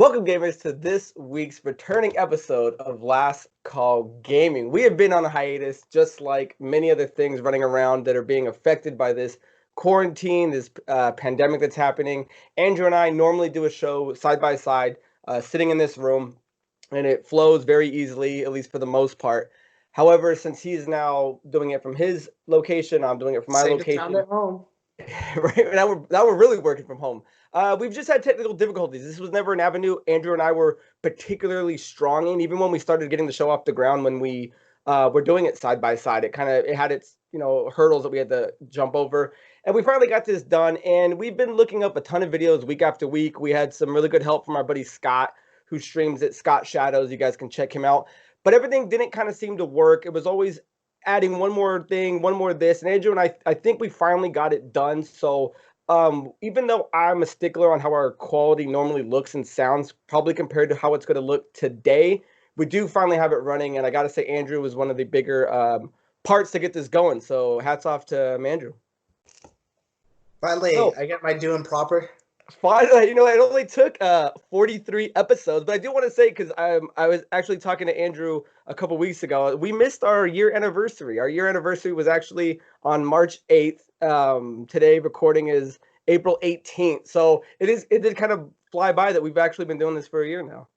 Welcome, gamers, to this week's returning episode of Last Call Gaming. We have been on a hiatus, just like many other things running around that are being affected by this quarantine, this pandemic that's happening. Andrew and I normally do a show side by side, sitting in this room, and it flows very easily, at least for the most part. However, since he's now doing it from his location, I'm doing it from my location. At home. Right now we're really working from home. We've just had technical difficulties. This was never an avenue Andrew and I were particularly strong in, even when we started getting the show off the ground. When we were doing it side by side, it had its hurdles that we had to jump over, and we finally got this done. And we've been looking up a ton of videos week after week. We had some really good help from our buddy Scott, who streams at Scott Shadows. You guys can check him out. But everything didn't kind of seem to work. It was always adding one more thing, one more this. And Andrew and I think we finally got it done. So even though I'm a stickler on how our quality normally looks and sounds, probably compared to how it's going to look today, we do finally have it running. And I got to say, Andrew was one of the bigger parts to get this going. So hats off to Andrew. Finally, I got my doing proper. Finally, it only took 43 episodes, but I do want to say, because I was actually talking to Andrew a couple weeks ago, we missed our year anniversary. Our year anniversary was actually on March 8th. Today recording is April 18th. So it did kind of fly by that we've actually been doing this for a year now.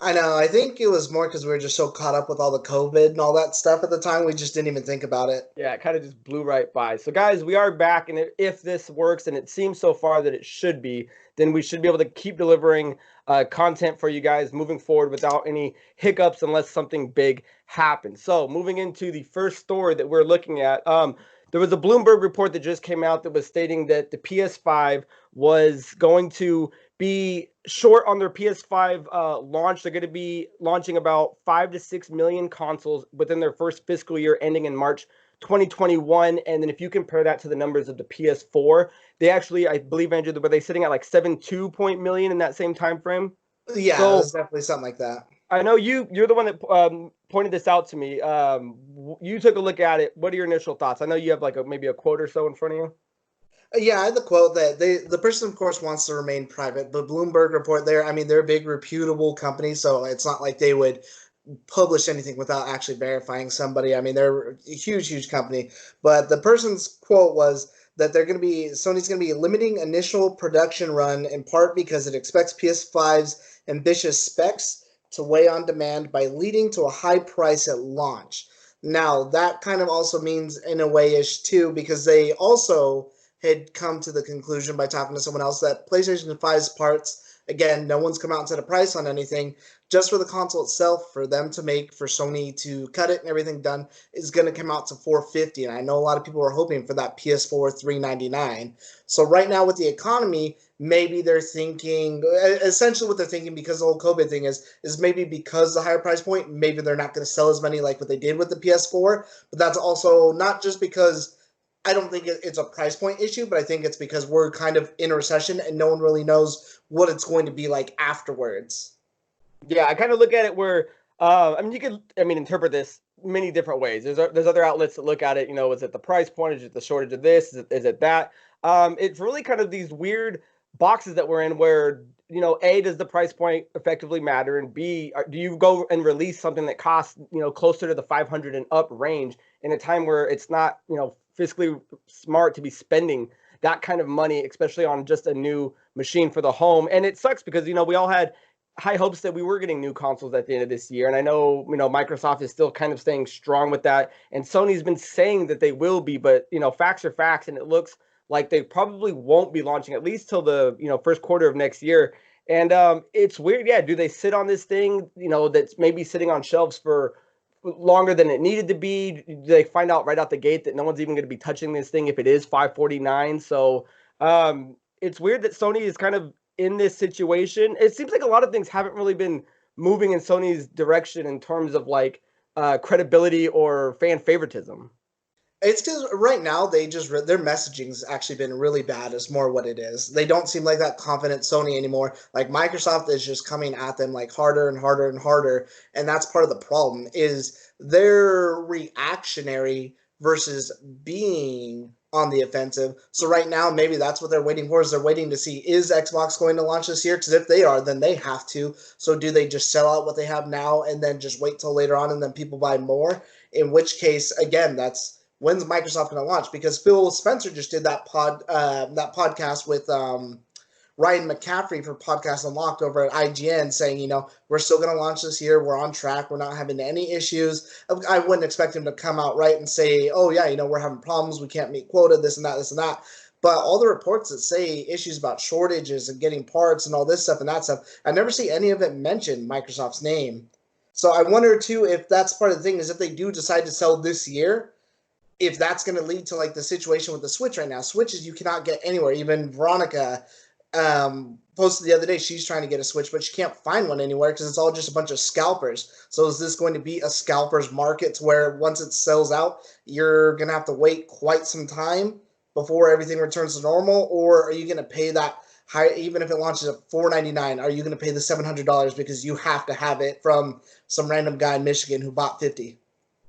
I know. I think it was more because we were just so caught up with all the COVID and all that stuff at the time, we just didn't even think about it. Yeah, it kind of just blew right by. So, guys, we are back, and if this works, and it seems so far that it should be, then we should be able to keep delivering content for you guys moving forward without any hiccups unless something big happens. So, moving into the first story that we're looking at, there was a Bloomberg report that just came out that was stating that the PS5 was going to be short on their PS5 launch. They're going to be launching about 5 to 6 million consoles within their first fiscal year ending in March 2021. And then if you compare that to the numbers of the PS4, they actually, I believe, Andrew, were they sitting at like 7.2 million in that same time frame? Yeah, so, it was definitely something like that. I know you're the one that pointed this out to me. You took a look at it. What are your initial thoughts? I know you have like maybe a quote or so in front of you. Yeah, I had the quote that the person, of course, wants to remain private. But Bloomberg Report, they're a big, reputable company, so it's not like they would publish anything without actually verifying somebody. I mean, they're a huge, huge company. But the person's quote was that Sony's going to be limiting initial production run in part because it expects PS5's ambitious specs to weigh on demand by leading to a high price at launch. Now, that kind of also means, in a way-ish, too, because they also had come to the conclusion by talking to someone else that PlayStation 5's parts, again, no one's come out and set a price on anything, just for the console itself, for them to make, for Sony to cut it and everything done, is going to come out to $450. And I know a lot of people are hoping for that PS4 $399. So right now with the economy, maybe they're thinking, essentially what they're thinking, because the whole COVID thing is maybe because the higher price point, maybe they're not going to sell as many like what they did with the PS4. But that's also not just because I don't think it's a price point issue, but I think it's because we're kind of in a recession and no one really knows what it's going to be like afterwards. Yeah, I kind of look at it where, you can, interpret this many different ways. There's other outlets that look at it, is it the price point? Is it the shortage of this? Is it that? It's really kind of these weird boxes that we're in where, A, does the price point effectively matter? And B, do you go and release something that costs, closer to the 500 and up range in a time where it's not, fiscally smart to be spending that kind of money, especially on just a new machine for the home? And it sucks because, we all had high hopes that we were getting new consoles at the end of this year. And I know, Microsoft is still kind of staying strong with that. And Sony's been saying that they will be, but, facts are facts. And it looks like they probably won't be launching at least till the, first quarter of next year. And it's weird. Yeah. Do they sit on this thing, that's maybe sitting on shelves for longer than it needed to be? Do they find out right out the gate that no one's even going to be touching this thing if it is $549? So it's weird that Sony is kind of in this situation. It seems like a lot of things haven't really been moving in Sony's direction in terms of like credibility or fan favoritism. It's because right now their messaging's actually been really bad. Is more what it is. They don't seem like that confident Sony anymore. Like Microsoft is just coming at them like harder and harder and harder, and that's part of the problem. Is they're reactionary versus being on the offensive. So right now, maybe that's what they're waiting for, is they're waiting to see, is Xbox going to launch this year? Because if they are, then they have to. So do they just sell out what they have now and then just wait till later on and then people buy more? In which case, again, that's when's Microsoft going to launch? Because Phil Spencer just did that podcast with Ryan McCaffrey for Podcast Unlocked over at IGN saying, we're still going to launch this year. We're on track. We're not having any issues. I wouldn't expect him to come out right and say, oh, yeah, we're having problems. We can't meet quota, this and that, this and that. But all the reports that say issues about shortages and getting parts and all this stuff and that stuff, I never see any of it mention Microsoft's name. So I wonder, too, if that's part of the thing, is if they do decide to sell this year, if that's going to lead to, like, the situation with the Switch right now. Switches you cannot get anywhere. Even Veronica posted the other day, she's trying to get a Switch, but she can't find one anywhere because it's all just a bunch of scalpers. So is this going to be a scalper's market where once it sells out, you're going to have to wait quite some time before everything returns to normal? Or are you going to pay that high, even if it launches at $499, are you going to pay the $700 because you have to have it from some random guy in Michigan who bought 50?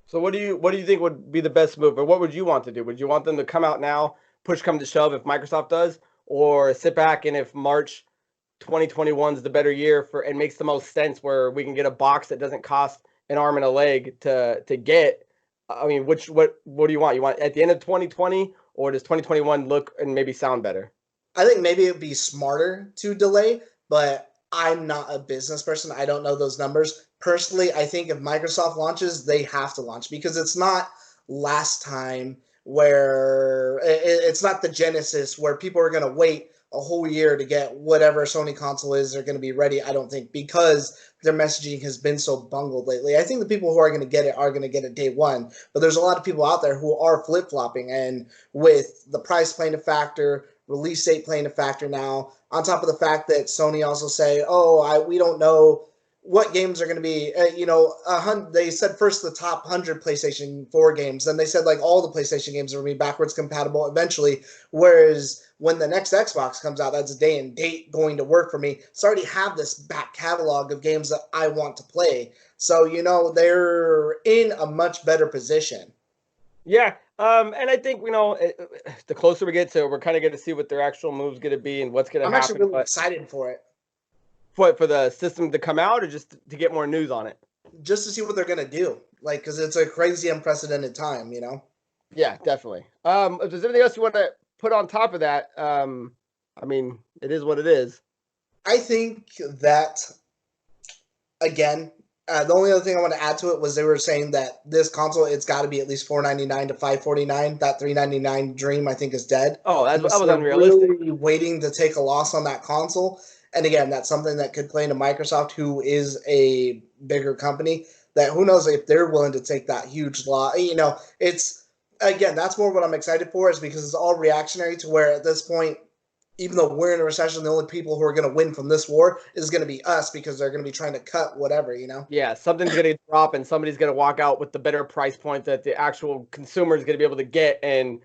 So what do you think would be the best move, or what would you want to do? Would you want them to come out now, push come to shove if Microsoft does, or sit back and if March 2021 is the better year for and makes the most sense where we can get a box that doesn't cost an arm and a leg to get? I mean, what do you want? You want at the end of 2020, or does 2021 look and maybe sound better? I think maybe it'd be smarter to delay, but I'm not a business person. I don't know those numbers. Personally, I think if Microsoft launches, they have to launch because it's not last time where it's not the Genesis where people are going to wait a whole year to get whatever Sony console is. They're going to be ready, I don't think, because their messaging has been so bungled lately. I think the people who are going to get it are going to get it day one, but there's a lot of people out there who are flip-flopping, and with the price playing a factor, release date playing a factor now, on top of the fact that Sony also say, we don't know what games are going to be, they said first the top 100 PlayStation 4 games, then they said like all the PlayStation games are going to be backwards compatible eventually, whereas when the next Xbox comes out, that's a day and date going to work for me. So I already have this back catalog of games that I want to play. So, they're in a much better position. Yeah, and I think, the closer we get to it, we're kind of going to see what their actual move's going to be and what's going to happen. I'm actually really excited for it. For the system to come out, or just to get more news on it? Just to see what they're going to do. Like, because it's a crazy, unprecedented time, Yeah, definitely. If there's anything else you want to put on top of that, I mean, it is what it is. I think that, again, the only other thing I want to add to it was they were saying that this console, it's got to be at least $499 to $549. That $399 dream, I think, is dead. Oh, that was unrealistic. Really waiting to take a loss on that console. And again, that's something that could play into Microsoft, who is a bigger company, that who knows if they're willing to take that huge loss. It's, again, that's more what I'm excited for, is because it's all reactionary to where at this point, even though we're in a recession, the only people who are going to win from this war is going to be us, because they're going to be trying to cut whatever, Yeah, something's going to drop and somebody's going to walk out with the better price point that the actual consumer is going to be able to get and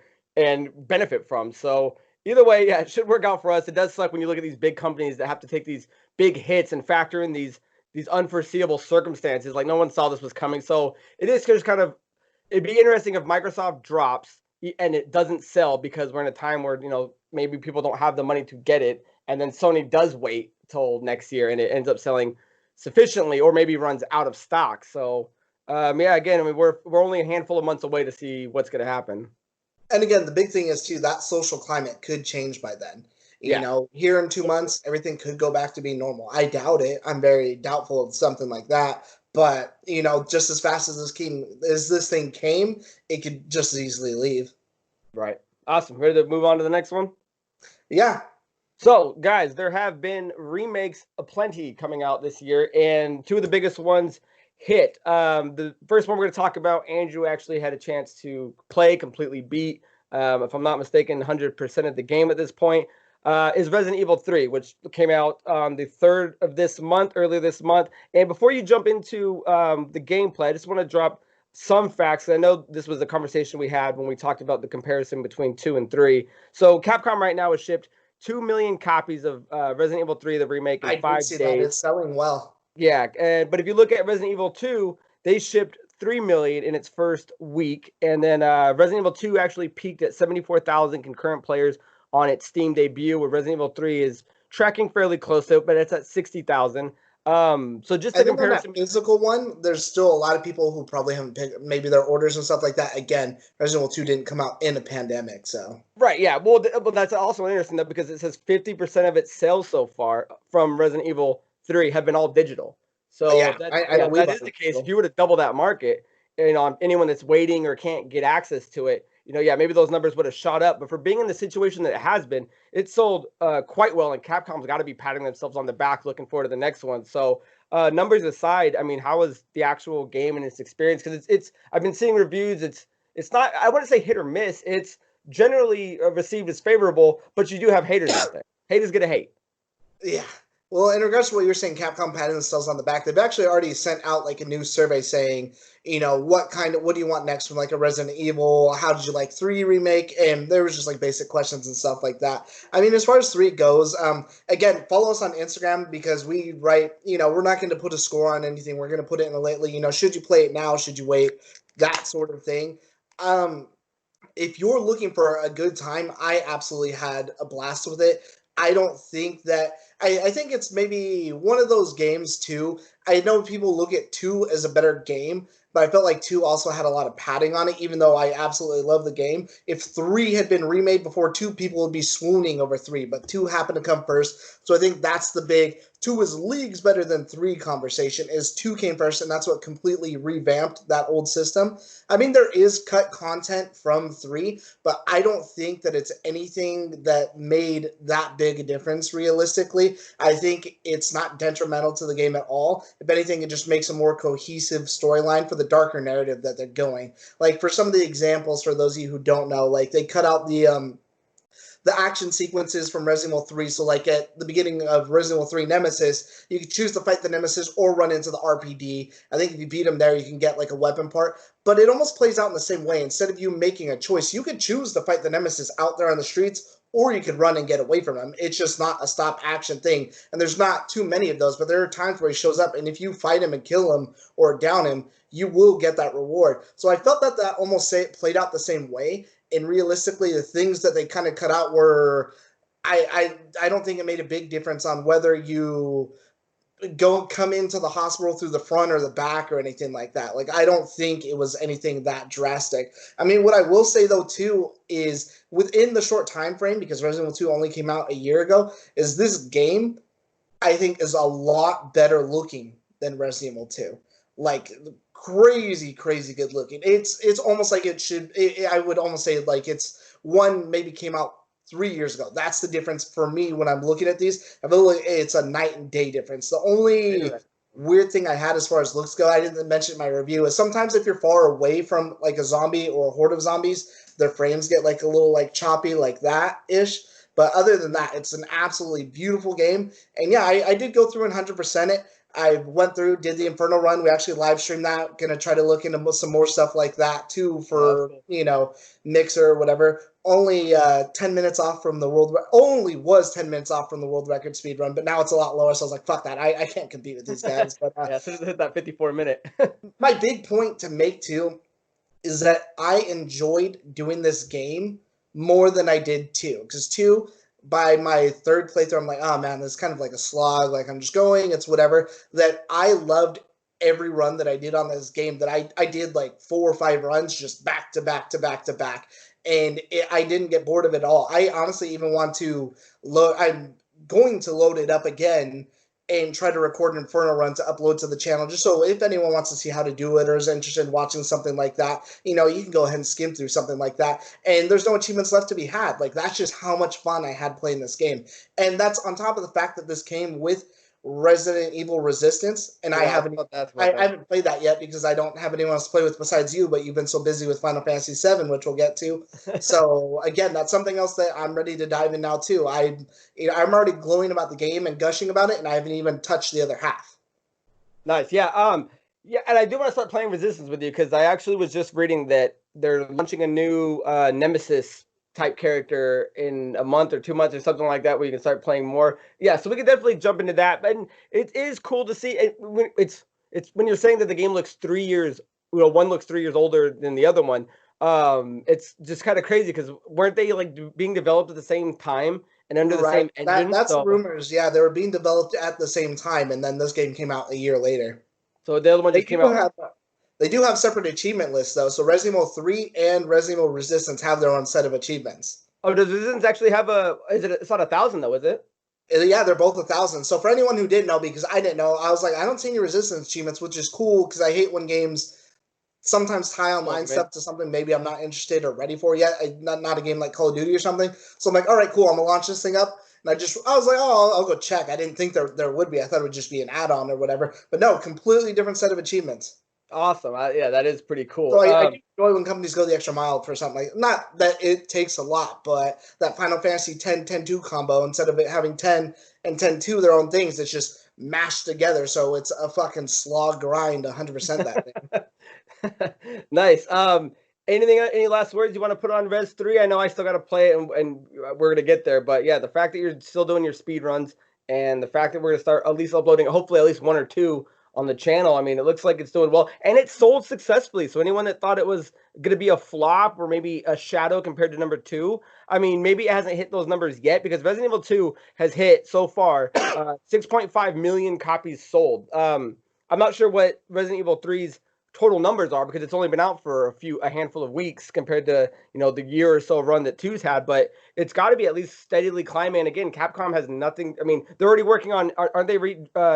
benefit from. So either way, yeah, it should work out for us. It does suck when you look at these big companies that have to take these big hits and factor in these unforeseeable circumstances. Like, no one saw this was coming. So it is just kind of, it'd be interesting if Microsoft drops and it doesn't sell because we're in a time where, maybe people don't have the money to get it. And then Sony does wait till next year and it ends up selling sufficiently, or maybe runs out of stock. So, yeah, again, I mean, we're only a handful of months away to see what's going to happen. And again, the big thing is, too, that social climate could change by then. Here in 2 months, everything could go back to being normal. I doubt it. I'm very doubtful of something like that. But, just as fast as this thing came, it could just as easily leave. Right. Awesome. Ready to move on to the next one? Yeah. So, guys, there have been remakes aplenty coming out this year, and two of the biggest ones hit. The first one we're going to talk about, Andrew actually had a chance to play, completely beat, if I'm not mistaken, 100% of the game at this point, is Resident Evil 3, which came out on the 3rd of this month, earlier this month. And before you jump into the gameplay, I just want to drop some facts. I know this was a conversation we had when we talked about the comparison between 2 and 3. So Capcom right now has shipped 2 million copies of Resident Evil 3, the remake, in 5 days. That. It's selling well. Yeah, but if you look at Resident Evil 2, they shipped 3 million in its first week, and then Resident Evil 2 actually peaked at 74,000 concurrent players on its Steam debut, where Resident Evil 3 is tracking fairly close to it, but it's at 60,000. So just I a think on comparison. that physical one, there's still a lot of people who probably haven't picked maybe their orders and stuff like that. Again, Resident Evil 2 didn't come out in a pandemic, so. Right, yeah. Well, but that's also interesting though, because it says 50% of its sales so far from Resident Evil 3 have been all digital. So Yeah, I believe that is the case. If you were to double that market, and on anyone that's waiting or can't get access to it, yeah, maybe those numbers would have shot up. But for being in the situation that it has been, it sold quite well, and Capcom's got to be patting themselves on the back, looking forward to the next one. So numbers aside, I mean, how was the actual game and its experience? Because it's I've been seeing reviews. It's not, I wouldn't say hit or miss. It's generally received as favorable, but you do have haters out there. Haters gonna hate. Yeah. Well, in regards to what you're saying, Capcom patting themselves on the back, they've actually already sent out like a new survey saying, what do you want next from like a Resident Evil? How did you like 3 remake? And there was just like basic questions and stuff like that. I mean, as far as 3 goes, again, follow us on Instagram because we write, we're not going to put a score on anything. We're going to put it in a lately, should you play it now? Should you wait? That sort of thing. If you're looking for a good time, I absolutely had a blast with it. I don't think that I think it's maybe one of those games too. I know people look at 2 as a better game, but I felt like 2 also had a lot of padding on it, even though I absolutely love the game. If 3 had been remade before 2, people would be swooning over 3, but 2 happened to come first. So I think that's the big 2 is leagues better than 3 conversation, is 2 came first, and that's what completely revamped that old system. I mean, there is cut content from 3, but I don't think that it's anything that made that big a difference realistically. I think it's not detrimental to the game at all. If anything, it just makes a more cohesive storyline for the darker narrative that they're going. Like, for some of the examples, for those of you who don't know, like, they cut out the action sequences from Resident Evil 3. So, like, at the beginning of Resident Evil 3 Nemesis, you could choose to fight the Nemesis or run into the RPD. I think if you beat him there, you can get, like, a weapon part. But it almost plays out in the same way. Instead of you making a choice, you could choose to fight the Nemesis out there on the streets, or you could run and get away from him. It's just not a stop action thing. And there's not too many of those, but there are times where he shows up, and if you fight him and kill him or down him, you will get that reward. So I felt that almost played out the same way. And realistically, the things that they kind of cut out were, I don't think it made a big difference on whether you come into the hospital through the front or the back or anything like that. Like, I don't think it was anything that drastic. I mean, what I will say though too is within the short time frame, because Resident Evil 2 only came out a year ago, is this game I think is a lot better looking than Resident Evil 2. Like, crazy good looking. It's almost like it should. I would almost say like it's one maybe came out 3 years ago. That's the difference for me when I'm looking at these. I feel like it's a night and day difference. The only weird thing I had as far as looks go, I didn't mention in my review, is sometimes if you're far away from like a zombie or a horde of zombies, their frames get like a little like choppy like that ish. But other than that, it's an absolutely beautiful game. And yeah, I did go through and 100% it. I went through, did the Inferno run. We actually live streamed that. Going to try to look into some more stuff like that too for, Mixer or whatever. Only 10 minutes off from the world. Only was 10 minutes off from the world record speed run, but now it's a lot lower. So I was like, fuck that. I can't compete with these guys. But yeah, so hit that 54-minute. My big point to make too is that I enjoyed doing this game more than I did 2. Because 2, by my third playthrough, I'm like, oh man, this is kind of like a slog. Like, I'm just going, it's whatever. That I loved every run that I did on this game. That I did like 4 or 5 runs just back to back to back to back. And I didn't get bored of it at all. I honestly even want to I'm going to load it up again and try to record an Inferno run to upload to the channel, just so if anyone wants to see how to do it or is interested in watching something like that, you can go ahead and skim through something like that. And there's no achievements left to be had. Like, that's just how much fun I had playing this game. And that's on top of the fact that this came with Resident Evil Resistance, and I haven't played that yet because I don't have anyone else to play with besides you, but you've been so busy with Final Fantasy VII, which we'll get to. So again, that's something else that I'm ready to dive in now too. I'm already glowing about the game and gushing about it, and I haven't even touched the other half. Nice. Yeah. Yeah, and I do want to start playing Resistance with you because I actually was just reading that they're launching a new Nemesis type character in a month or 2 months or something like that, where you can start playing more. Yeah, so we can definitely jump into that. And it is cool to see. It's when you're saying that the game looks 3 years one looks 3 years older than the other one. It's just kind of crazy because weren't they like being developed at the same time and under the Right. same engine? That's the So rumors. Yeah, they were being developed at the same time, and then this game came out a year later. the other one They just do came out. have they do have separate achievement lists though. So Resident Evil 3 and Resident Evil Resistance have their own set of achievements. Oh, does Resistance actually have a? Is it? It's not 1,000 though, is it? Yeah, they're both 1,000. So for anyone who didn't know, because I didn't know, I was like, I don't see any Resistance achievements, which is cool because I hate when games sometimes tie online stuff to something maybe I'm not interested or ready for yet. Not a game like Call of Duty or something. So I'm like, all right, cool. I'm gonna launch this thing up. And I was like, oh, I'll go check. I didn't think there would be. I thought it would just be an add-on or whatever. But no, completely different set of achievements. Awesome. Yeah, that is pretty cool. So I do enjoy when companies go the extra mile for something like, not that it takes a lot, but that Final Fantasy 10, 10-2 combo, instead of it having 10 and 10-2 their own things, it's just mashed together. So it's a fucking slog grind, 100% that thing. Nice. Any last words you want to put on Res 3? I know I still got to play it and we're going to get there, but yeah, the fact that you're still doing your speed runs and the fact that we're going to start at least uploading, hopefully at least 1 or 2 on the channel. I mean, it looks like it's doing well and it sold successfully. So anyone that thought it was going to be a flop or maybe a shadow compared to number 2, I mean, maybe it hasn't hit those numbers yet because Resident Evil 2 has hit so far 6.5 million copies sold. I'm not sure what Resident Evil 3's total numbers are because it's only been out for a handful of weeks compared to the year or so run that 2's had, but it's got to be at least steadily climbing. Again, Capcom has nothing. I mean, they're already working on. Aren't they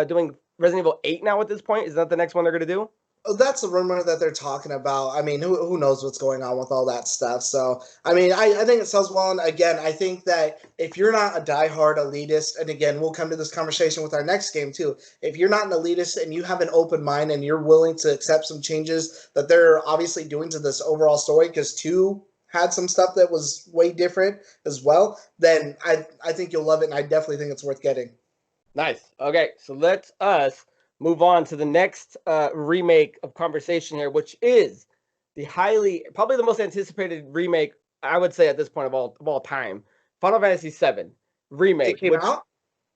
doing Resident Evil 8 now at this point? Is that the next one they're going to do? That's the rumor that they're talking about. I mean, who knows what's going on with all that stuff. So, I mean, I think it sells well. And again, I think that if you're not a diehard elitist, and again, we'll come to this conversation with our next game too. If you're not an elitist and you have an open mind and you're willing to accept some changes that they're obviously doing to this overall story, because 2 had some stuff that was way different as well, then I think you'll love it. And I definitely think it's worth getting. Nice. Okay, so let us move on to the next remake of conversation here, which is probably the most anticipated remake, I would say at this point of all time, Final Fantasy VII remake. It came out?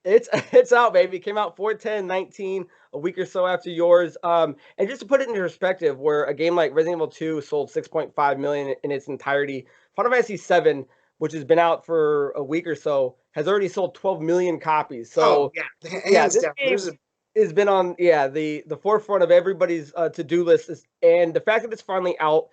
It's out, baby. It came out 4/10/19, a week or so after yours. And just to put it into perspective, where a game like Resident Evil 2 sold 6.5 million in its entirety, Final Fantasy VII, which has been out for a week or so, has already sold 12 million copies. So this game has been on the forefront of everybody's to-do list, and the fact that it's finally out.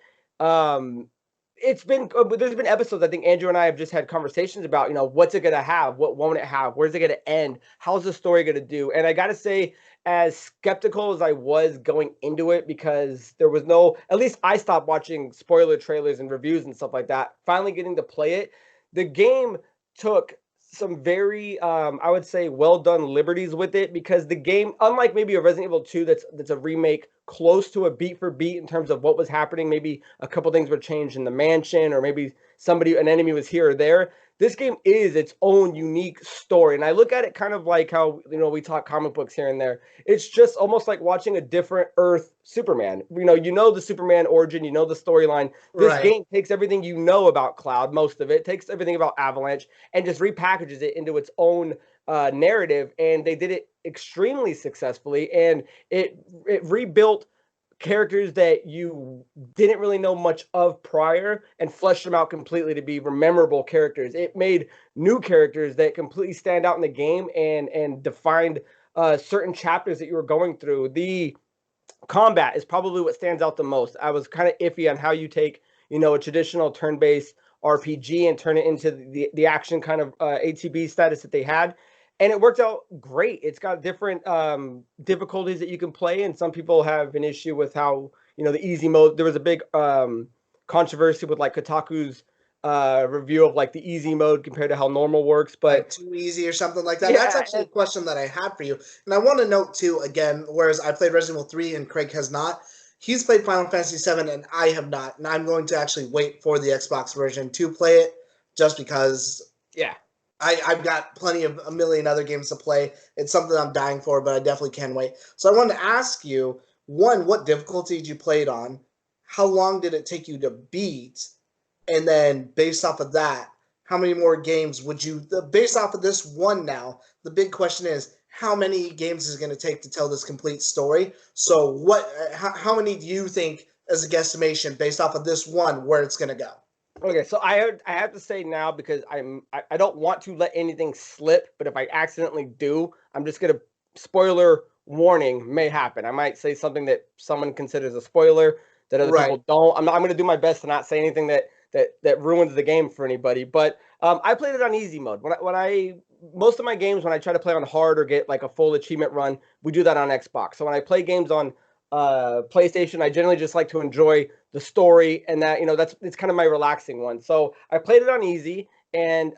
There's been episodes I think Andrew and I have just had conversations about, what's it going to have? What won't it have? Where's it going to end? How's the story going to do? And I got to say, as skeptical as I was going into it, because there was at least I stopped watching spoiler trailers and reviews and stuff like that, finally getting to play it, the game took some very, I would say, well done liberties with it, because the game, unlike maybe a Resident Evil 2 that's a remake close to a beat for beat in terms of what was happening, maybe a couple things were changed in the mansion, or maybe an enemy was here or there. This game is its own unique story, and I look at it kind of like how we talk comic books here and there. It's just almost like watching a different Earth Superman. The Superman origin, the storyline. This game takes everything about Cloud, most of it, takes everything about Avalanche, and just repackages it into its own narrative, and they did it extremely successfully, and it rebuilt characters that you didn't really know much of prior and fleshed them out completely to be memorable characters. It made new characters that completely stand out in the game and defined certain chapters that you were going through. The combat is probably what stands out the most. I was kind of iffy on how you take, a traditional turn-based RPG and turn it into the action kind of ATB status that they had. And it worked out great. It's got different difficulties that you can play, and some people have an issue with how, the easy mode. There was a big controversy with like Kotaku's review of like the easy mode compared to how normal works, but like too easy or something like that. Yeah, that's actually a question that I had for you. And I want to note too, again, whereas I played Resident Evil 3 and Craig has not, he's played Final Fantasy 7 and I have not. And I'm going to actually wait for the Xbox version to play it, just because I've got plenty of a million other games to play. It's something I'm dying for, but I definitely can wait. So I wanted to ask you, one, what difficulty did you play it on? How long did it take you to beat? And then based off of that, how many more games would you, based off of this one now, the big question is, how many games is it going to take to tell this complete story? So how many do you think as a guesstimation based off of this one where it's going to go. Okay, so I have to say now, because I don't want to let anything slip, but if I accidentally do, I'm just gonna, spoiler warning may happen. I might say something that someone considers a spoiler that other Right. people don't. I'm gonna do my best to not say anything that ruins the game for anybody. But I played it on easy mode. When I most of my games, when I try to play on hard or get like a full achievement run, we do that on Xbox. So when I play games on PlayStation, I generally just like to enjoy the story, and that, it's kind of my relaxing one. So I played it on easy, and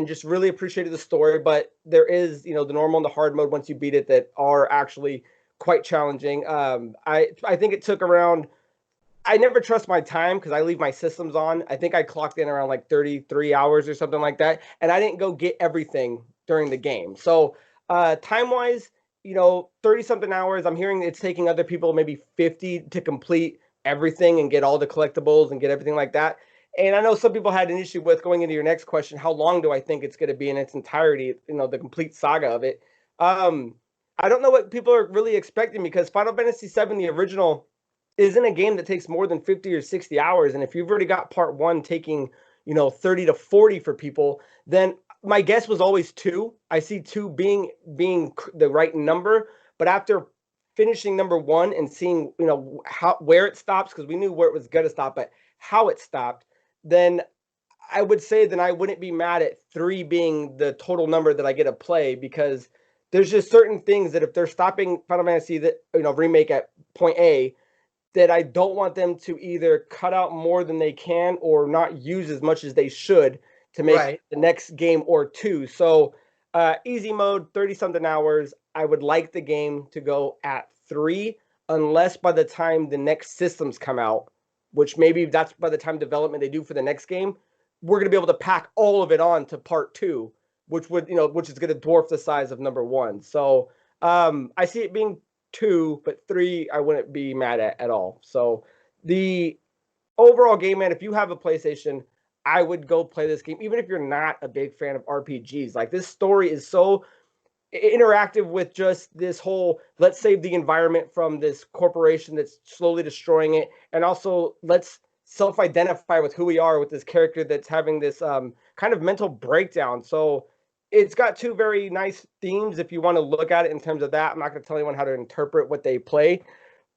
just really appreciated the story. But there is, the normal and the hard mode once you beat it that are actually quite challenging. I think it took around. I never trust my time because I leave my systems on. I think I clocked in around like 33 hours or something like that, and I didn't go get everything during the game. So time wise, 30 something hours. I'm hearing it's taking other people maybe 50 to complete everything and get all the collectibles and get everything like that. And I know some people had an issue with, going into your next question, how long do I think it's going to be in its entirety, the complete saga of it. I don't know what people are really expecting, because Final Fantasy VII, the original, isn't a game that takes more than 50 or 60 hours. And if you've already got part one taking, 30 to 40 for people, then my guess was always two. I see two being the right number. But after finishing number one and seeing, where it stops, because we knew where it was going to stop, but how it stopped, then I would say then I wouldn't be mad at three being the total number that I get to play, because there's just certain things that if they're stopping Final Fantasy that, remake at point A, that I don't want them to either cut out more than they can or not use as much as they should to make Right. the next game or two. So easy mode, 30 something hours. I would like the game to go at 3, unless by the time the next systems come out, which maybe that's by the time development they do for the next game, we're going to be able to pack all of it on to part 2, which is going to dwarf the size of number 1. So I see it being 2, but 3 I wouldn't be mad at all. So the overall game, man, if you have a PlayStation, I would go play this game, even if you're not a big fan of RPGs. Like, this story is so interactive with just this whole, let's save the environment from this corporation that's slowly destroying it, and also let's self-identify with who we are with this character that's having this kind of mental breakdown. So it's got two very nice themes if you want to look at it in terms of that. I'm not going to tell anyone how to interpret what they play,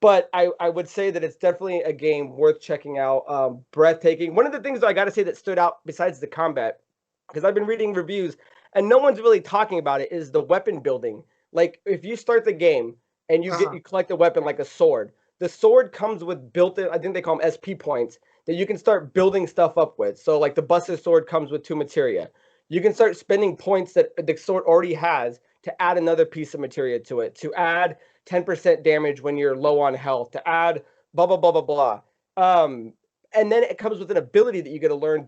but I would say that it's definitely a game worth checking out. Breathtaking. One of the things that I got to say that stood out besides the combat, because I've been reading reviews and no one's really talking about it, is the weapon building. Like, if you start the game and you collect a weapon like a sword, the sword comes with built-in, I think they call them SP points, that you can start building stuff up with. So like the Buster Sword comes with 2 materia. You can start spending points that the sword already has to add another piece of materia to it, to add 10% damage when you're low on health, to add blah, blah, blah, blah, blah. And then it comes with an ability that you get to learn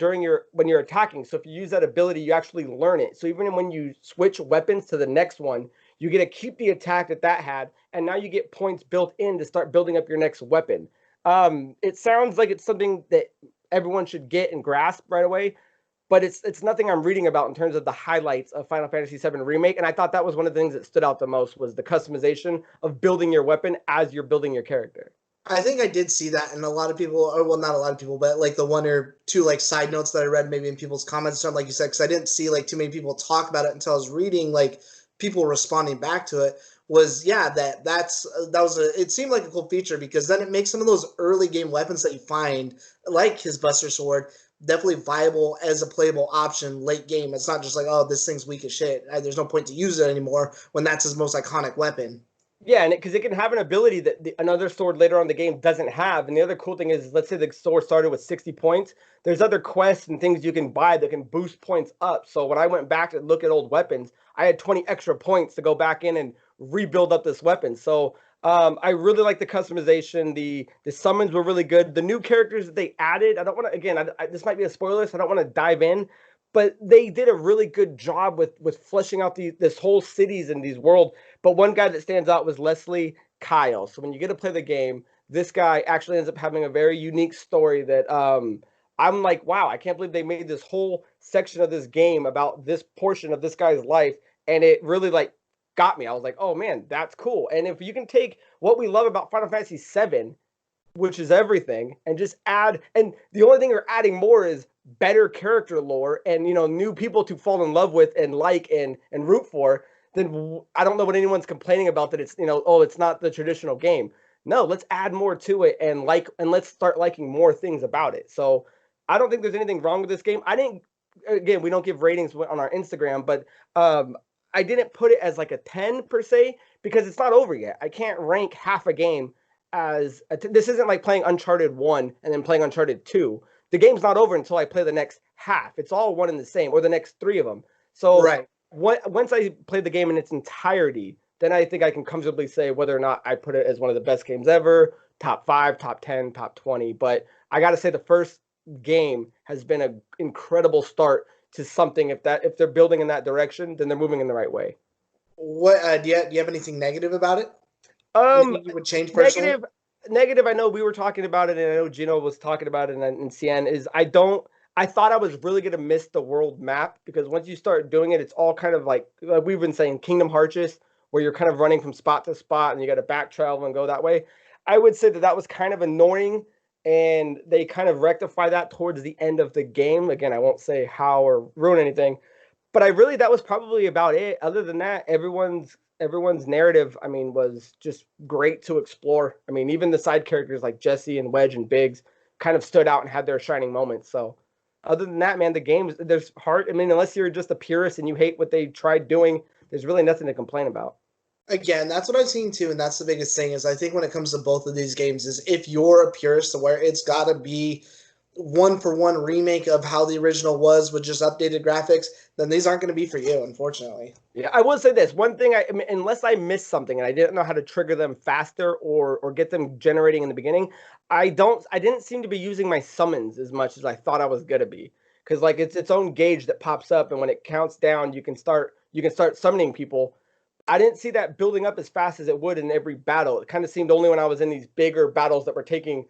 when you're attacking. So if you use that ability, you actually learn it. So even when you switch weapons to the next one, you get to keep the attack that had, and now you get points built in to start building up your next weapon. It sounds like it's something that everyone should get and grasp right away, but it's nothing I'm reading about in terms of the highlights of Final Fantasy VII Remake. And I thought that was one of the things that stood out the most, was the customization of building your weapon as you're building your character. I think I did see that, and a lot of people, or well, not a lot of people, but like the one or two like side notes that I read maybe in people's comments, something like you said, because I didn't see like too many people talk about it until I was reading like people responding back to it. Was yeah, it seemed like a cool feature, because then it makes some of those early game weapons that you find, like his Buster Sword, definitely viable as a playable option late game. It's not just like, oh, this thing's weak as shit, there's no point to use it anymore when that's his most iconic weapon. Yeah, and because it can have an ability that another sword later on in the game doesn't have. And the other cool thing is, let's say the sword started with 60 points. There's other quests and things you can buy that can boost points up. So when I went back to look at old weapons, I had 20 extra points to go back in and rebuild up this weapon. So I really like the customization. The summons were really good. The new characters that they added, I don't want to, again, this might be a spoiler, so I don't want to dive in, but they did a really good job with fleshing out this whole cities and these world. But one guy that stands out was Leslie Kyle. So when you get to play the game, this guy actually ends up having a very unique story that I'm like, wow, I can't believe they made this whole section of this game about this portion of this guy's life. And it really like got me. I was like, oh man, that's cool. And if you can take what we love about Final Fantasy VII, which is everything, and just add, and the only thing you're adding more is better character lore and, you know, new people to fall in love with and like and root for, then I don't know what anyone's complaining about, that it's, you know, oh, it's not the traditional game. No, let's add more to it and let's start liking more things about it. So I don't think there's anything wrong with this game. I didn't, again, we don't give ratings on our Instagram, but I didn't put it as like a 10 per se because it's not over yet. I can't rank half a game as this isn't like playing Uncharted 1 and then playing Uncharted 2. The game's not over until I play the next half. It's all one and the same, or the next 3 of them. So Right. Once I play the game in its entirety, then I think I can comfortably say whether or not I put it as one of the best games ever, top 5, top 10, top 20. But I got to say the first game has been an incredible start to something. If they're building in that direction, then they're moving in the right way. What do you have anything negative about it? Anything you would change personally? Negative. I know we were talking about it, and I know Gino was talking about it, and CN is I thought I was really gonna miss the world map, because once you start doing it, it's all kind of like we've been saying, Kingdom Hearts, where you're kind of running from spot to spot and you got to back travel and go that way. I would say that was kind of annoying, and they kind of rectify that towards the end of the game. Again, I won't say how or ruin anything, but that was probably about it. Other than that, everyone's narrative, I mean, was just great to explore. I mean, even the side characters like Jesse and Wedge and Biggs kind of stood out and had their shining moments. So other than that, man, the game, there's heart. I mean, unless you're just a purist and you hate what they tried doing, there's really nothing to complain about. Again, that's what I've seen too, and that's the biggest thing is I think when it comes to both of these games is if you're a purist to where it's got to be one-for-one remake of how the original was with just updated graphics, then these aren't going to be for you, unfortunately. Yeah, I will say this one thing. I mean, unless I missed something and I didn't know how to trigger them faster or get them generating in the beginning, I didn't seem to be using my summons as much as I thought I was gonna be. Because like it's its own gauge that pops up, and when it counts down, you can start summoning people. I didn't see that building up as fast as it would in every battle. It kind of seemed only when I was in these bigger battles that were taking,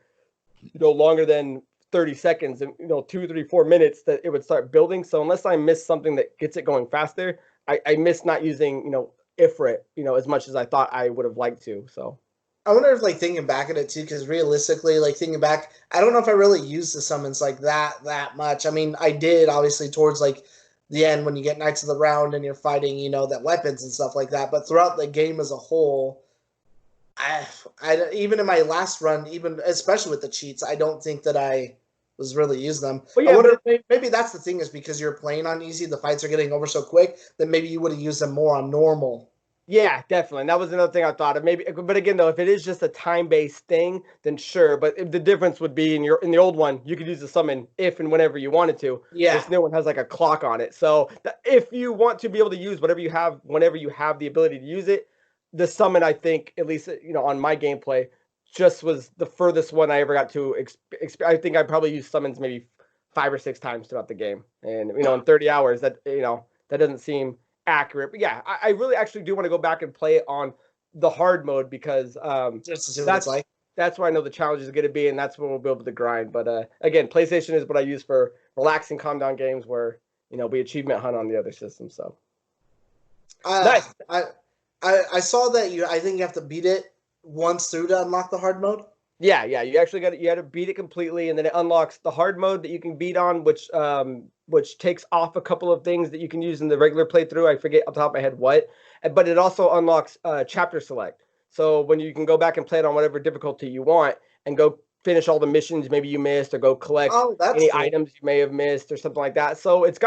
longer than 30 seconds and, 2, 3, 4 minutes, that it would start building. So unless I miss something that gets it going faster, I miss not using, Ifrit, as much as I thought I would have liked to. So I wonder if, like, thinking back at it too, because realistically, like, thinking back, I don't know if I really used the summons like that much. I mean, I did obviously towards like the end when you get Knights of the Round and you're fighting, that weapons and stuff like that. But throughout the game as a whole, I even in my last run, even especially with the cheats, I don't think that I was really using them. Well, yeah, I wonder if maybe that's the thing, is because you're playing on easy, the fights are getting over so quick that maybe you would have used them more on normal. yeah, definitely. And that was another thing I thought of. Maybe, but again, though, if it is just a time-based thing, then sure. But if the difference would be in the old one, you could use the summon if and whenever you wanted to. Yeah. This new one has like a clock on it. So if you want to be able to use whatever you have, whenever you have the ability to use it, the summon, I think, at least on my gameplay, just was the furthest one I ever got to. I think I probably used summons maybe 5 or 6 times throughout the game, and in 30 hours, that that doesn't seem accurate. But yeah, I really actually do want to go back and play it on the hard mode, because just to see what it's like. That's where I know the challenge is going to be, and that's where we'll be able to grind. But again, PlayStation is what I use for relaxing, calm down games where we achievement hunt on the other system. So nice. I saw that I think you have to beat it once through to unlock the hard mode. Yeah, you actually got to beat it completely, and then it unlocks the hard mode that you can beat on, which takes off a couple of things that you can use in the regular playthrough. I forget off the top of my head what, but it also unlocks chapter select. So when you can go back and play it on whatever difficulty you want and go finish all the missions maybe you missed, or go collect any items you may have missed or something like that. So it's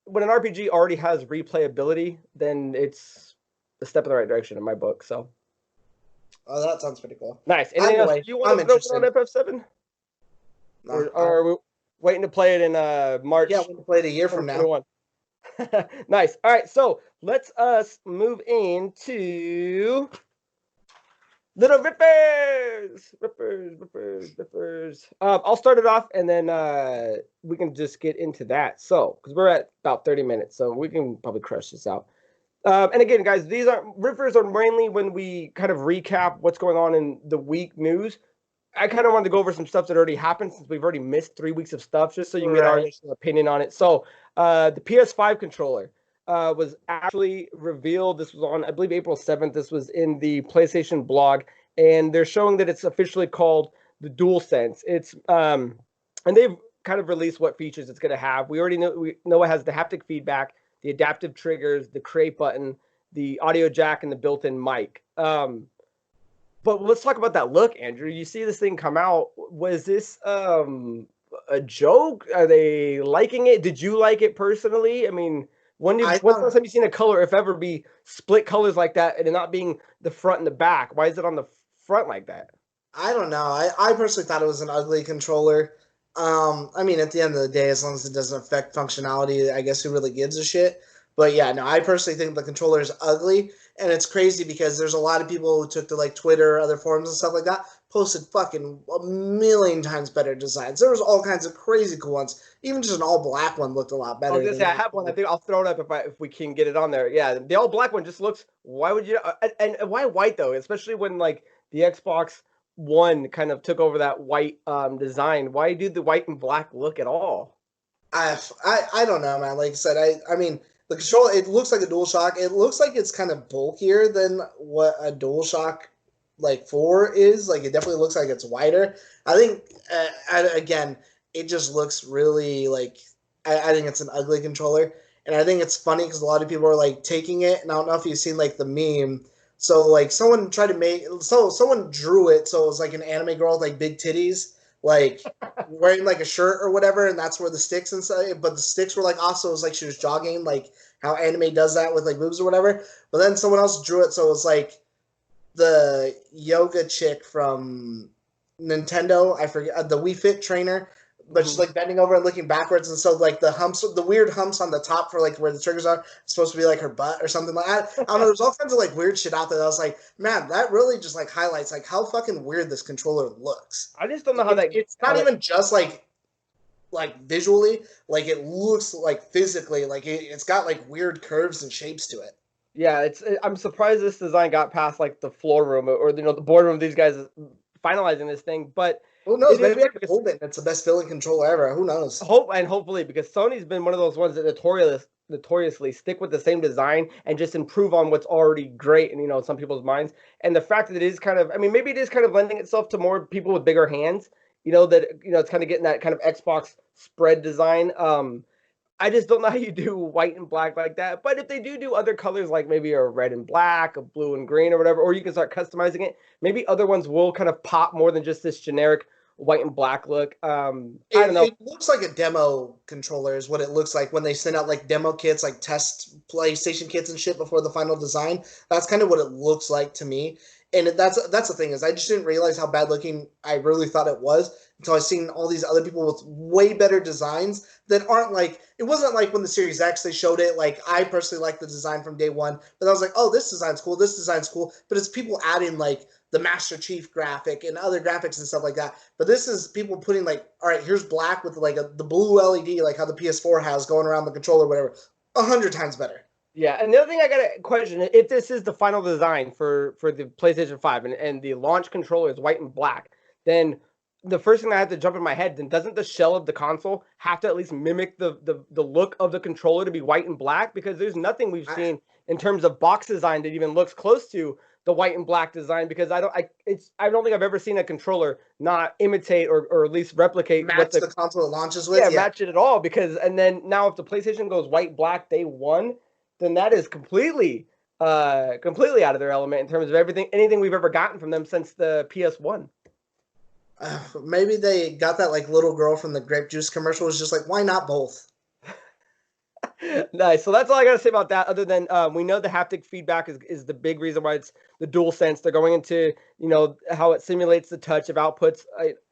when an RPG already has replayability, then it's a step in the right direction in my book. So. Oh, that sounds pretty cool. Nice. Anything else you want to throw on FF7? No, or are we waiting to play it in March? Yeah, we'll play it a year from now. Nice. All right, so let's move into Little Rippers. I'll start it off, and then we can just get into that. So, because we're at about 30 minutes, so we can probably crush this out. And again, guys, these riffers are mainly when we kind of recap what's going on in the week news. I kind of wanted to go over some stuff that already happened, since we've already missed 3 weeks of stuff, just so you can get our initial opinion on it. So the PS5 controller was actually revealed. This was on, I believe, April 7th. This was in the PlayStation blog. and they're showing that it's officially called the DualSense. It's and they've kind of released what features it's going to have. We already know it has the haptic feedback, the adaptive triggers, the create button, the audio jack, and the built-in mic. But let's talk about that look, Andrew. You see this thing come out. Was this a joke? Are they liking it? Did you like it personally? I mean, when's the last time you've seen a color, if ever, be split colors like that and it not being the front and the back? Why is it on the front like that? I don't know. I personally thought it was an ugly controller. I mean, at the end of the day, as long as it doesn't affect functionality, I guess who really gives a shit? But yeah, no, I personally think the controller is ugly, and it's crazy because there's a lot of people who took to like Twitter, other forums and stuff like that, posted fucking a million times better designs. There was all kinds of crazy cool ones. Even just an all black one looked a lot better. I was gonna say I have one. I think I'll throw it up if we can get it on there. Yeah, the all black one just looks. Why would you? And why white though? Especially when like the Xbox One kind of took over that white design. Why do the white and black look at all? I don't know, man. Like I said, I mean the controller. It looks like a DualShock. It looks like it's kind of bulkier than what a DualShock like 4 is. Like it definitely looks like it's wider. I think again, it just looks really like I think it's an ugly controller, and I think it's funny because a lot of people are like taking it. And I don't know if you've seen like the meme. So like someone tried to make someone drew it so it was like an anime girl with like big titties, like wearing like a shirt or whatever, and that's where the sticks and stuff. But the sticks were like also it was like she was jogging, like how anime does that with like boobs or whatever. But then someone else drew it so it was like the yoga chick from Nintendo. I forget the Wii Fit trainer, but she's like bending over and looking backwards, and so like the weird humps on the top for like where the triggers are supposed to be like her butt or something like that. I don't know. There's all kinds of like weird shit out there. That I was like, man, that really just like highlights like how fucking weird this controller looks. I just don't know how it's not even just like visually, like it looks like physically, like it's got like weird curves and shapes to it. Yeah, I'm surprised this design got past like the floor room or the boardroom. These guys finalizing this thing, but who knows? Maybe I can hold it. It's the best feeling controller ever. Who knows? Hopefully, because Sony's been one of those ones that notoriously stick with the same design and just improve on what's already great in some people's minds. And the fact that it is kind of, I mean, maybe it is kind of lending itself to more people with bigger hands. That it's kind of getting that kind of Xbox spread design. I just don't know how you do white and black like that. But if they do other colors, like maybe a red and black, a blue and green or whatever, or you can start customizing it, maybe other ones will kind of pop more than just this generic white and black look. I don't know. It looks like a demo controller is what it looks like when they send out like demo kits, like test PlayStation kits and shit before the final design. That's kind of what it looks like to me. And that's the thing is I just didn't realize how bad looking I really thought it was until I seen all these other people with way better designs that aren't like it wasn't like when the Series X they showed it. Like I personally liked the design from day one, but I was like, oh, this design's cool, this design's cool. But it's people adding like the Master Chief graphic and other graphics and stuff like that. But this is people putting like, all right, here's black with like the blue LED, like how the PS4 has going around the controller, whatever, 100 times better. Yeah, and the other thing I gotta question, if this is the final design for the PlayStation 5 and the launch controller is white and black, then the first thing that had to jump in my head, then doesn't the shell of the console have to at least mimic the look of the controller to be white and black? Because there's nothing we've seen in terms of box design that even looks close to the white and black design, because I don't think I've ever seen a controller not imitate or at least replicate match what the console it launches with. Yeah, match it at all. Because and then now if the PlayStation goes white black day one, then that is completely out of their element in terms of anything we've ever gotten from them since the PS1. Maybe they got that like little girl from the grape juice commercial was just like, why not both? Nice. So that's all I got to say about that. Other than we know the haptic feedback is the big reason why it's the DualSense. They're going into how it simulates the touch of outputs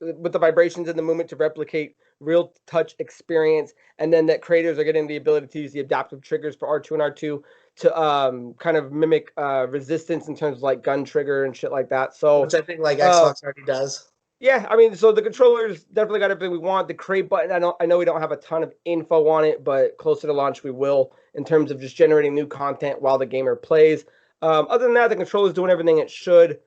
with the vibrations in the movement to replicate real touch experience, and then that creators are getting the ability to use the adaptive triggers for R2 and R2 to kind of mimic resistance in terms of like gun trigger and shit like that. So which I think like Xbox already does. Yeah, I mean, so the controller's definitely got everything we want. The create button, I know we don't have a ton of info on it, but closer to launch we will in terms of just generating new content while the gamer plays. Other than that, the controller's doing everything it should.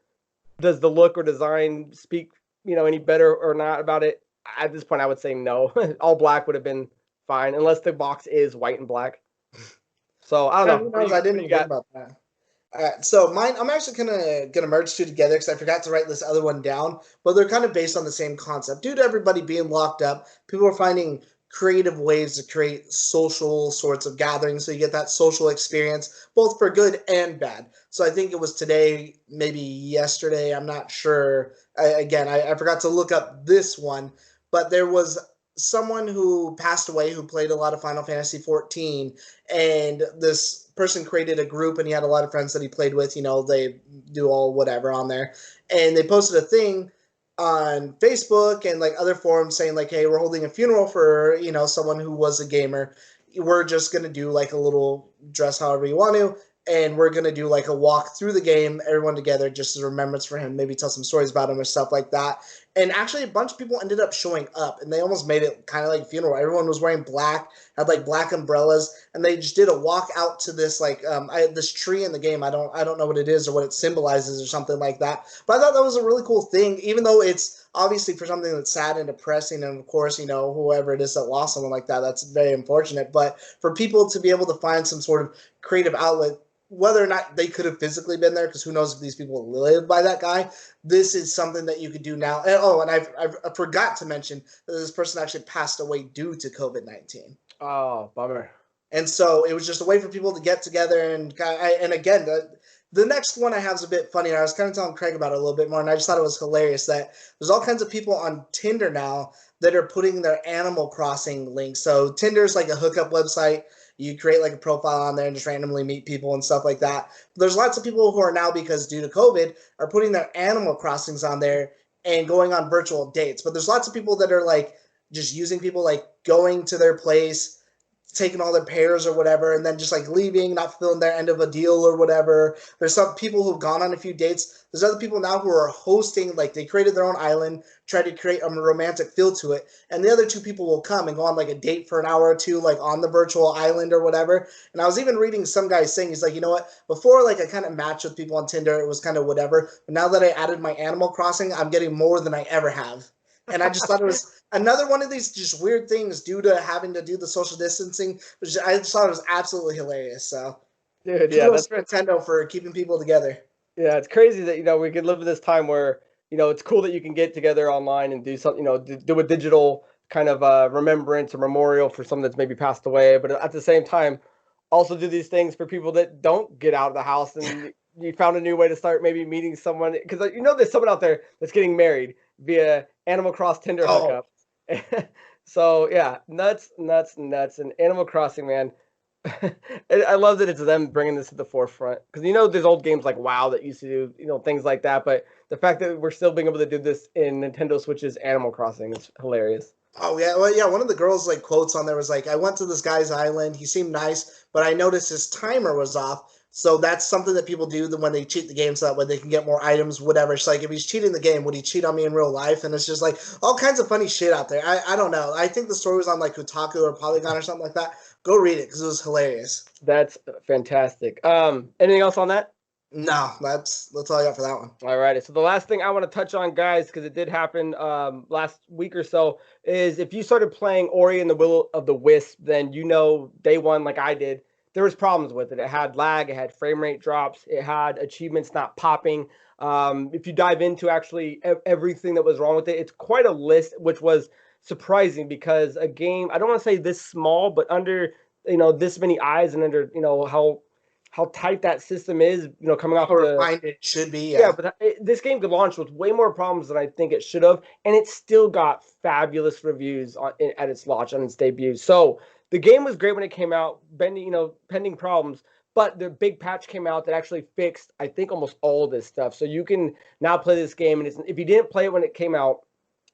Does the look or design speak, any better or not about it? At this point, I would say no. All black would have been fine, unless the box is white and black. So I don't know. I didn't think about that. So mine, I'm actually gonna merge two together because I forgot to write this other one down, but they're kind of based on the same concept. Due to everybody being locked up, people are finding creative ways to create social sorts of gatherings, so you get that social experience, both for good and bad. So I think it was today, maybe yesterday, I'm not sure. I forgot to look up this one, but there was someone who passed away who played a lot of Final Fantasy 14, and this person created a group, and he had a lot of friends that he played with. They do all whatever on there, and they posted a thing on Facebook and like other forums saying like, hey, we're holding a funeral for someone who was a gamer. We're just gonna do like a little dress however you want to, and we're gonna do like a walk through the game, everyone together, just as a remembrance for him. Maybe tell some stories about him or stuff like that. And actually, a bunch of people ended up showing up, and they almost made it kind of like a funeral. Everyone was wearing black, had like black umbrellas, and they just did a walk out to this like this tree in the game. I don't know what it is or what it symbolizes or something like that. But I thought that was a really cool thing, even though it's obviously for something that's sad and depressing, and of course, whoever it is that lost someone like that, that's very unfortunate. But for people to be able to find some sort of creative outlet, whether or not they could have physically been there, because who knows if these people live by that guy, this is something that you could do now. And I forgot to mention that this person actually passed away due to COVID-19. Oh, bummer. And so it was just a way for people to get together. And again, the next one I have is a bit funnier. I was kind of telling Craig about it a little bit more, and I just thought it was hilarious that there's all kinds of people on Tinder now that are putting their Animal Crossing links. So Tinder's like a hookup website. You create like a profile on there and just randomly meet people and stuff like that. But there's lots of people who are now, because due to COVID, are putting their Animal Crossings on there and going on virtual dates. But there's lots of people that are like just using people, like going to their place, taking all their pairs or whatever, and then just like leaving, not fulfilling their end of a deal or whatever. There's some people who've gone on a few dates. There's other people now who are hosting, like they created their own island, tried to create a romantic feel to it, and the other two people will come and go on like a date for an hour or two, like on the virtual island or whatever. And I was even reading some guy saying, he's like, you know what, before like I kind of matched with people on Tinder, it was kind of whatever, but now that I added my Animal Crossing, I'm getting more than I ever have. And I just thought it was another one of these just weird things due to having to do the social distancing, which I just thought it was absolutely hilarious. So, Dude, yeah, kudos to Nintendo for keeping people together. yeah, it's crazy that we could live in this time where it's cool that you can get together online and do something, do a digital kind of remembrance or memorial for someone that's maybe passed away, but at the same time, also do these things for people that don't get out of the house, and you found a new way to start maybe meeting someone, because there's someone out there that's getting married via Animal Cross Tinder hookup. So yeah, nuts, and Animal Crossing, man. I love that it's them bringing this to the forefront, because there's old games like WoW that used to do things like that, but the fact that we're still being able to do this in Nintendo Switch's Animal Crossing is hilarious. Oh yeah, well yeah. One of the girls like quotes on there was like, "I went to this guy's island. He seemed nice, but I noticed his timer was off." So that's something that people do when they cheat the game, so that way they can get more items, whatever. It's like, if he's cheating the game, would he cheat on me in real life? And it's just like all kinds of funny shit out there. I don't know. I think the story was on like Kotaku or Polygon or something like that. Go read it because it was hilarious. That's fantastic. Anything else on that? No, that's all I got for that one. All right. So the last thing I want to touch on, guys, because it did happen last week or so, is if you started playing Ori and the Will of the Wisp, then day one, like I did, there was problems with it. It had lag, it had frame rate drops, it had achievements not popping. If you dive into actually everything that was wrong with it, it's quite a list, which was surprising, because a game, I don't want to say this small, but under this many eyes, and under how tight that system is, coming off refined it should be. Yeah, but this game could launch with way more problems than I think it should have, and it still got fabulous reviews at its launch, on its debut. So the game was great when it came out, pending problems, but the big patch came out that actually fixed, I think, almost all of this stuff. So you can now play this game, and if you didn't play it when it came out,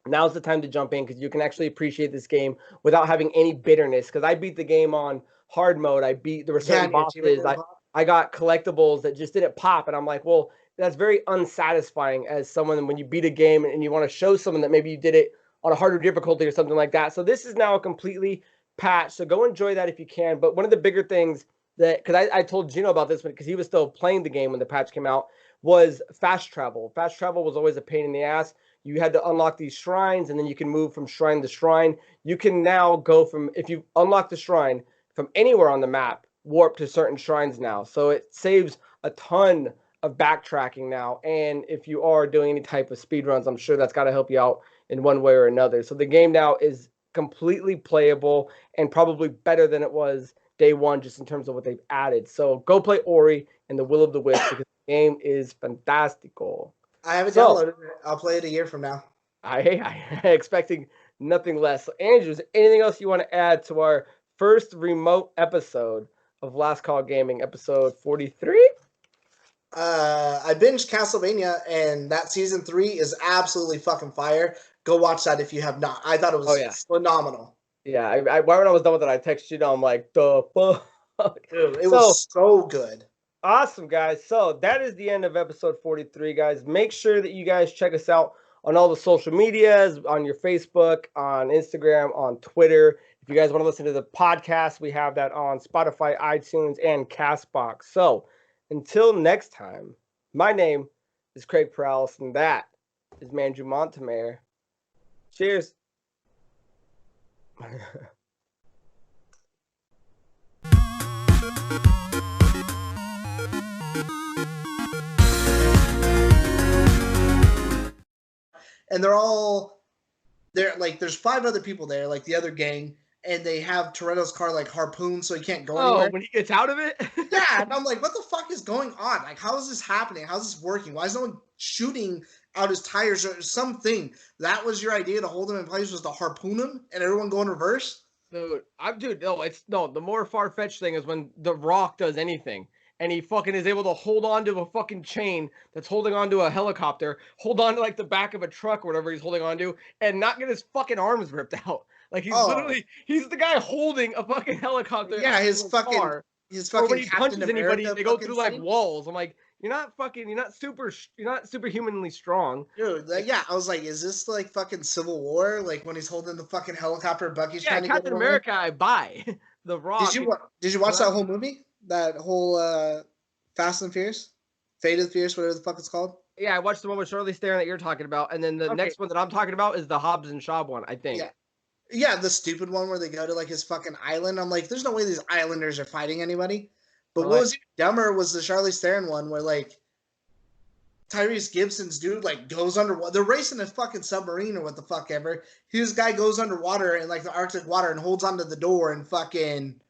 now's the time to jump in, because you can actually appreciate this game without having any bitterness. Because I beat the game on hard mode. There were certain bosses. I got collectibles that just didn't pop, and I'm like, well, that's very unsatisfying as someone when you beat a game and you want to show someone that maybe you did it on a harder difficulty or something like that. So this is now a completely patch. So go enjoy that if you can. But one of the bigger things that, because I told Gino about this one because he was still playing the game when the patch came out, was fast travel. Fast travel was always a pain in the ass. You had to unlock these shrines, and then you can move from shrine to shrine. You can now go from, if you unlock the shrine, from anywhere on the map, warp to certain shrines now. So it saves a ton of backtracking now. And if you are doing any type of speed runs, I'm sure that's got to help you out in one way or another. So the game now is completely playable and probably better than it was day one, just in terms of what they've added. So go play Ori and the Will of the Wisp, because the game is fantastical. I haven't downloaded it. I'll play it a year from now. I expecting nothing less. So Andrew, is there anything else you want to add to our first remote episode of Last Call Gaming, episode 43? I binged Castlevania, and that season 3 is absolutely fucking fire. Go watch that if you have not. I thought it was phenomenal. Yeah, when I was done with it, I texted you. I'm like, the fuck. Dude, it was so good. Awesome, guys. So that is the end of episode 43, guys. Make sure that you guys check us out on all the social medias, on your Facebook, on Instagram, on Twitter. If you guys want to listen to the podcast, we have that on Spotify, iTunes, and CastBox. So until next time, my name is Craig Perales, and that is Mandrew Montemayor. Cheers. And they're like, there's 5 other people there, like the other gang, and they have Toretto's car like harpooned so he can't go anywhere. Oh, when he gets out of it? Yeah, and I'm like, what the fuck is going on? Like, how is this happening? How's this working? Why is no one shooting out his tires or something? That was your idea to hold him in place, was to harpoon him and everyone go in reverse? Dude, the more far-fetched thing is when The Rock does anything and he fucking is able to hold on to a fucking chain that's holding on to a helicopter, hold on to like the back of a truck or whatever he's holding on to, and not get his fucking arms ripped out. Like he's the guy holding a fucking helicopter. Yeah, his fucking or when he punches anybody, they go through like walls. I'm like, you're not superhumanly strong. Dude, yeah, I was like, is this like fucking Civil War? Like when he's holding the fucking helicopter, Bucky's trying to get Captain America, I buy. The Rock. Did you watch that whole movie? That whole Fast and Furious? Fate of the Furious, whatever the fuck it's called? Yeah, I watched the one with Charlize Theron that you're talking about, and then the next one that I'm talking about is the Hobbs and Shaw one, I think. Yeah, the stupid one where they go to like his fucking island. I'm like, there's no way these islanders are fighting anybody. But what was even dumber was the Charlize Theron one where like Tyrese Gibson's dude like goes underwater. They're racing a fucking submarine or what the fuck ever. His guy goes underwater in like the Arctic water and holds onto the door and fucking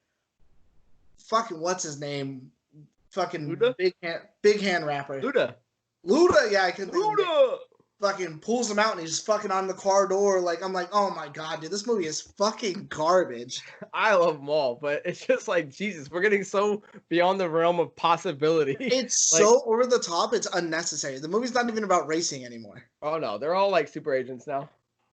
what's his name? Fucking Luda? big hand rapper. Luda, yeah, I can Luda. Fucking pulls him out and he's fucking on the car door. Like, I'm like, oh my god, dude, this movie is fucking garbage. I love them all, but it's just like, Jesus, we're getting so beyond the realm of possibility. It's like, so over the top, it's unnecessary. The movie's not even about racing anymore. Oh no, they're all like super agents now.